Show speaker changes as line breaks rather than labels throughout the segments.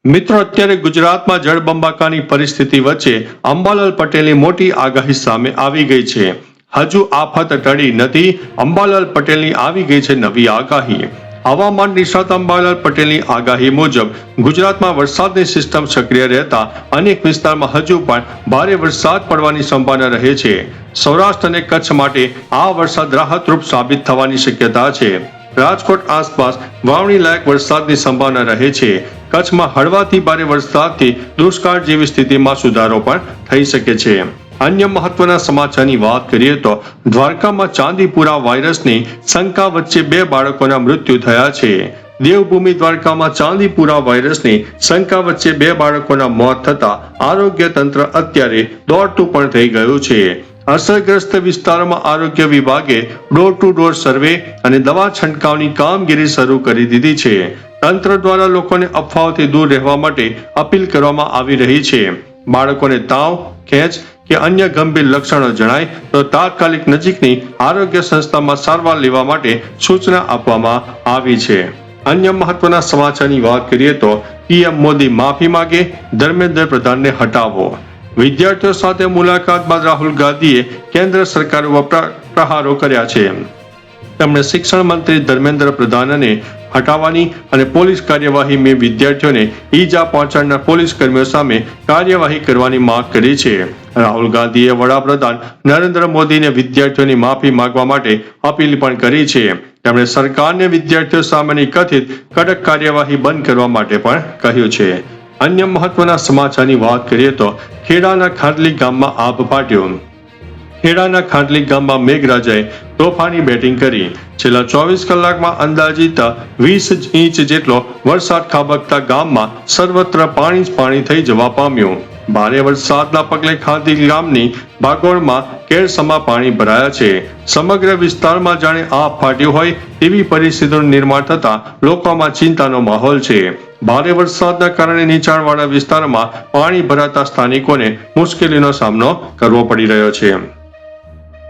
મિત્રો, અત્યારે ગુજરાતમાં જળબંબાકારની પરિસ્થિતિ વચ્ચે અંબાલાલ પટેલની મોટી આગાહી સામે આવી ગઈ છે. હજુ આફત ટળી નથી. અંબાલાલ પટેલની આવી ગઈ છે નવી આગાહી. હવામાન નિષ્ણાત અંબાલાલ પટેલની આગાહી મુજબ ગુજરાતમાં વરસાદની સિસ્ટમ સક્રિય રહેતા અનેક વિસ્તારમાં હજુ પણ ભારે વરસાદ પડવાની સંભાવના રહે છે. સૌરાષ્ટ્ર અને કચ્છ માટે આ વરસાદ રાહતરૂપ સાબિત થવાની શક્યતા છે. રાજકોટ આસપાસ વાવણી લાયક વરસાદની સંભાવના રહે છે. કચ્છમાં હળવાથી ભારે વરસાદથી દુષ્કાળ જેવી સ્થિતિમાં સુધારો પણ થઈ શકે છે. અન્ય મહત્વના સમાચારની વાત કરીએ તો દ્વારકામાં ચાંદીપુરા વાયરસની શંકા વચ્ચે 2 બાળકોના મૃત્યુ થયા છે. દેવભૂમિ દ્વારકામાં ચાંદીપુરા વાયરસની શંકા વચ્ચે 2 બાળકોના મોત થતા આરોગ્ય તંત્ર અત્યારે દોડતું પણ થઈ ગયું છે. અસરગ્રસ્ત વિસ્તારોમાં આરોગ્ય વિભાગે ડોર ટુ ડોર સર્વે અને દવા છંટકાવની કામગીરી શરૂ કરી દીધી છે. તંત્ર દ્વારા લોકોને અફવાઓથી દૂર રહેવા માટે અપીલ કરવામાં આવી રહી છે. બાળકોને તાવ, ખેંચ કે અન્ય ગંભીર લક્ષણો જણાય તો તાત્કાલિક નજીકની આરોગ્ય સંસ્થામાં સારવાર લેવા માટે સૂચના આપવામાં આવી છે. અન્ય મહત્વના સમાચારની વાત કરીએ તો પીએમ મોદી માફી માંગે, ધર્મેન્દ્ર પ્રધાનને હટાવો. વિદ્યાર્થીઓ સાથે મુલાકાત બાદ રાહુલ ગાંધીએ કેન્દ્ર સરકાર ઉપર પ્રહારો કર્યા છે. તેમણે શિક્ષણ મંત્રી ધર્મેન્દ્ર પ્રધાનને હટાવવાની અને પોલીસ કાર્યવાહી મેં વિદ્યાર્થીઓને ઈજા પહોંચાડનાર પોલીસ કર્મીઓ સામે કાર્યવાહી કરવાની માંગ કરી છે. રાહુલ ગાંધીએ વડાપ્રધાન નરેન્દ્ર મોદીને વિદ્યાર્થીઓની માફી માંગવા માટે અપીલ પણ કરી છે. તેમણે સરકારને વિદ્યાર્થીઓ સામેની કથિત કડક કાર્યવાહી બંધ કરવા માટે પણ કહ્યું છે. અન્ય મહત્વના સમાચારની વાત કરીએ તો ખેડાના ખાંડલી ગામમાં આભ ફાટ્યો. ખેડાના ખાંડલી ગામમાં મેઘરાજાએ તોફાની બેટિંગ કરી. છેલ્લા 24 કલાકમાં અંદાજિત 20 ઇંચ જેટલો વરસાદ ખાબકતા ગામમાં સર્વત્ર પાણી થઈ જવા પામ્યું. ભારે વરસાદના પગલે ખાંડલી ગામની ભાગોળમાં કેરસમા પાણી ભરાયા છે. સમગ્ર વિસ્તારમાં જાણે આભ ફાટ્યું હોય તેવી પરિસ્થિતિનું નિર્માણ થતા લોકોમાં ચિંતાનો માહોલ છે. ભારે વરસાદના કારણે નીચાણવાળા વિસ્તારમાં પાણી ભરાતા સ્થાનિકોને મુશ્કેલીનો સામનો કરવો પડી રહ્યો છે.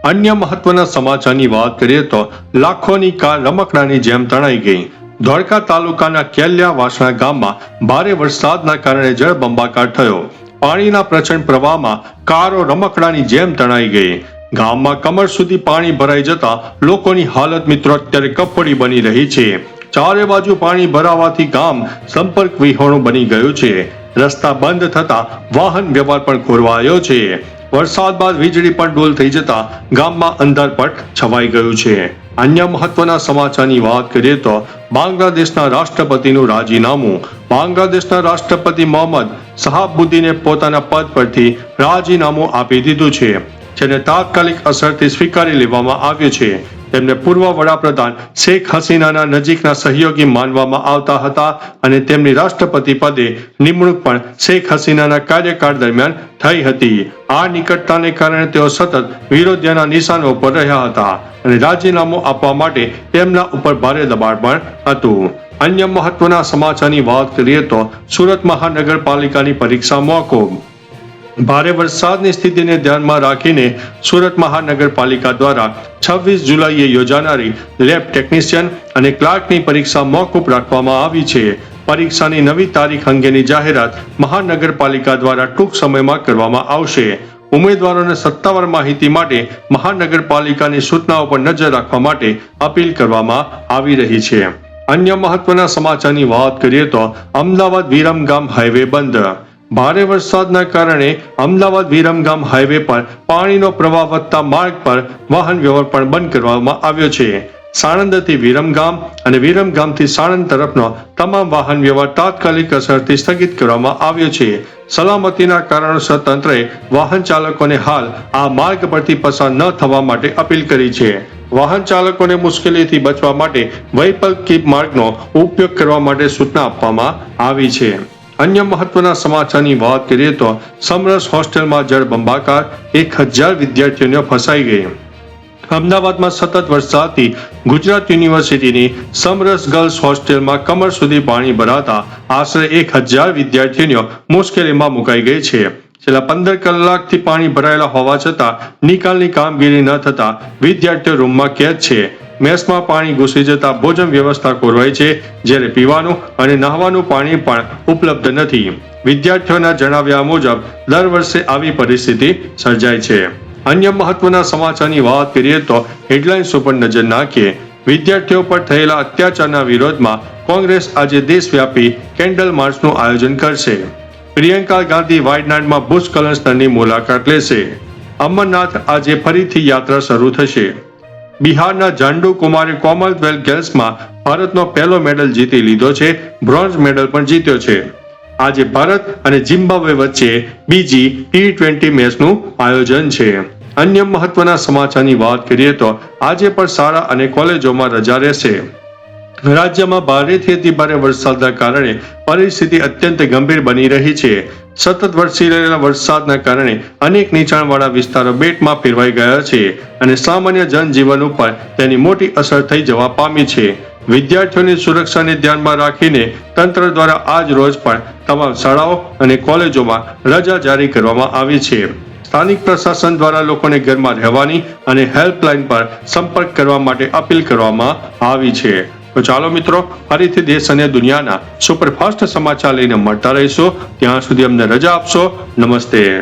અન્ય મહત્વના સમાચારની વાત કરીએ તો લાખોની કાર રમકડાની જેમ તણાઈ ગઈ. ધોળકા તાલુકાના કેલ્યા વાસણા ગામમાં ભારે વરસાદના કારણે જળબંબાકાર થયો. પાણીના પ્રચંડ પ્રવાહમાં કારો રમકડાની જેમ તણાઈ ગઈ. ગામમાં કમર સુધી પાણી ભરાઈ જતા લોકોની હાલત મિત્રો અત્યારે કફોડી બની રહી છે. ચારે બાજુ પાણી ભરાવાથી ગામ સંપર્ક વિહોણું બની ગયું છે. રસ્તા બંધ થતા વાહન વ્યવહાર પણ ખોરવાયો છે. વરસાદ બાદ વીજળી પણ ડોલ થઈ જતા ગામમાં અંધારપટ છવાઈ ગયું છે. અન્ય મહત્વના સમાચારની વાત કરીએ તો બાંગ્લાદેશના રાષ્ટ્રપતિનું રાજીનામું. બાંગ્લાદેશના રાષ્ટ્રપતિ મોહમ્મદ શહાબુદ્દીને પોતાના પદ પરથી રાજીનામું આપી દીધું છે, જેને તાત્કાલિક અસરથી સ્વીકારી લેવામાં આવ્યું છે. તેમને પૂર્વ વડાપ્રધાન શેખ હસીનાના નજીકના સહયોગી માનવામાં આવતા હતા અને તેમની રાષ્ટ્રપતિ પદે નિમણૂક પણ શેખ હસીનાના કાર્યકાળ દરમિયાન થઈ હતી. આ નિકટતાને કારણે તેઓ સતત વિરોધીઓના નિશાનો ઉપર રહ્યા હતા અને રાજીનામું આપવા માટે તેમના ઉપર ભારે દબાણ પણ હતું. અન્ય મહત્વના સમાચારની વાત કરીએ તો સુરત મહાનગરપાલિકાની પરીક્ષા મોકૂફ. ભારે વરસાદની સ્થિતિને ધ્યાનમાં રાખીને સુરત મહાનગરપાલિકા દ્વારા 26 જુલાઈએ યોજાનારી લેબ ટેકનિશિયન અને ક્લાર્કની પરીક્ષા મોકૂફ રાખવામાં આવી છે. પરીક્ષાની નવી તારીખ અંગેની જાહેરાત મહાનગરપાલિકા દ્વારા ટૂંક સમયમાં કરવામાં આવશે. ઉમેદવારોને સત્તાવાર માહિતી માટે મહાનગરપાલિકાની સૂચનાઓ પર નજર રાખવા માટે અપીલ કરવામાં આવી રહી છે. અન્ય મહત્વના સમાચારની વાત કરીએ તો અમદાવાદ વિરમગામ હાઈવે બંધ. ભારે વરસાદના કારણે અમદાવાદ વિરમગામ હાઈવે પર પાણીનો પ્રવાહ વધતા માર્ગ પર વાહન વ્યવહાર પણ બંધ કરવામાં આવ્યો છે. સાણંદથી વિરમગામ અને વિરમગામથી સાણંદ તરફનો તમામ વાહન વ્યવહાર તાત્કાલિક અસરથી સ્થગિત કરવામાં આવ્યો છે. સલામતીના કારણોસર તંત્રએ વાહન ચાલકોને હાલ આ માર્ગ પરથી પસાર ન થવા માટે અપીલ કરી છે. વાહન ચાલકોને મુશ્કેલીથી બચવા માટે વૈકલ્પિક માર્ગનો ઉપયોગ કરવા માટે સૂચના આપવામાં આવી છે. અન્ય મહત્વના સમાચારની વાત કરીએ તો સમરસ હોસ્ટેલમાં જળબંબાકાર, 1000 વિદ્યાર્થીઓ ફસાઈ ગઈ. અમદાવાદમાં સતત વરસાદથી ગુજરાત યુનિવર્સિટીની સમરસ ગર્લ્સ હોસ્ટેલમાં કમર સુધી પાણી ભરાતા આશરે 1000 વિદ્યાર્થીઓ મુશ્કેલીમાં મુકાઈ ગઈ છે. છેલ્લા 15 કલાકથી પાણી ભરાયેલા હોવા છતાં નિકાલની કામગીરી ન થતા વિદ્યાર્થીઓ રૂમમાં કેદ છે. મેસમાં પાણી ઘૂસી જતા ભોજન વ્યવસ્થા ખોરવાઈ છે, જ્યારે પીવાનું અને નહાવાનું પાણી પણ ઉપલબ્ધ નથી. વિદ્યાર્થીઓના જણાવ્યા મુજબ દર વર્ષે આવી પરિસ્થિતિ સર્જાય છે. અન્ય મહત્વના સમાચારની વાત કરીએ તો હેડલાઇન્સ ઉપર નજર નાખીએ. વિદ્યાર્થીઓ પર થયેલા અત્યાચારના વિરોધમાં કોંગ્રેસ આજે દેશવ્યાપી કેન્ડલ માર્ચનું આયોજન કરશે. પ્રિયંકા ગાંધી વાયનાડમાં ભૂસ્ખલન સ્થળની મુલાકાત લેશે. અમરનાથ આજે ફરીથી યાત્રા શરૂ થશે. બિહારના જાંડુ કુમારે કોમનવેલ્થ ગેમ્સમાં ભારતનો પહેલો મેડલ જીતી લીધો છે. બ્રોન્ઝ મેડલ પણ જીત્યો છે. આજે ભારત અને ઝિમ્બાબ્વે વચ્ચે બીજી T20 મેચનું આયોજન છે. અન્ય મહત્વના સમાચારની વાત કરીએ તો આજે પણ શાળા અને કોલેજોમાં રજા રહેશે. રાજ્યમાં ભારેથી અતિભારે વરસાદના કારણે પરિસ્થિતિ અત્યંત ગંભીર બની રહી છે. સતત વરસી રહેલા વરસાદના કારણે અનેક નીચાણવાળા વિસ્તારો બેટમાં ફેરવાઈ ગયા છે અને સામાન્ય જનજીવન ઉપર તેની મોટી અસર થઈ જવા પામી છે. વિદ્યાર્થીઓની સુરક્ષાને ધ્યાનમાં રાખીને તંત્ર દ્વારા આજ રોજ પણ તમામ શાળાઓ અને કોલેજોમાં રજા જારી કરવામાં આવી છે. સ્થાનિક પ્રશાસન દ્વારા લોકોને ઘરમાં રહેવાની અને હેલ્પલાઇન પર સંપર્ક કરવા માટે અપીલ કરવામાં આવી છે. તો ચાલો મિત્રો, ફરીથી દેશ અને દુનિયાના સુપરફાસ્ટ સમાચાર લઈને મળતા રહીશું. ત્યાં સુધી અમને રજા આપશો. નમસ્તે.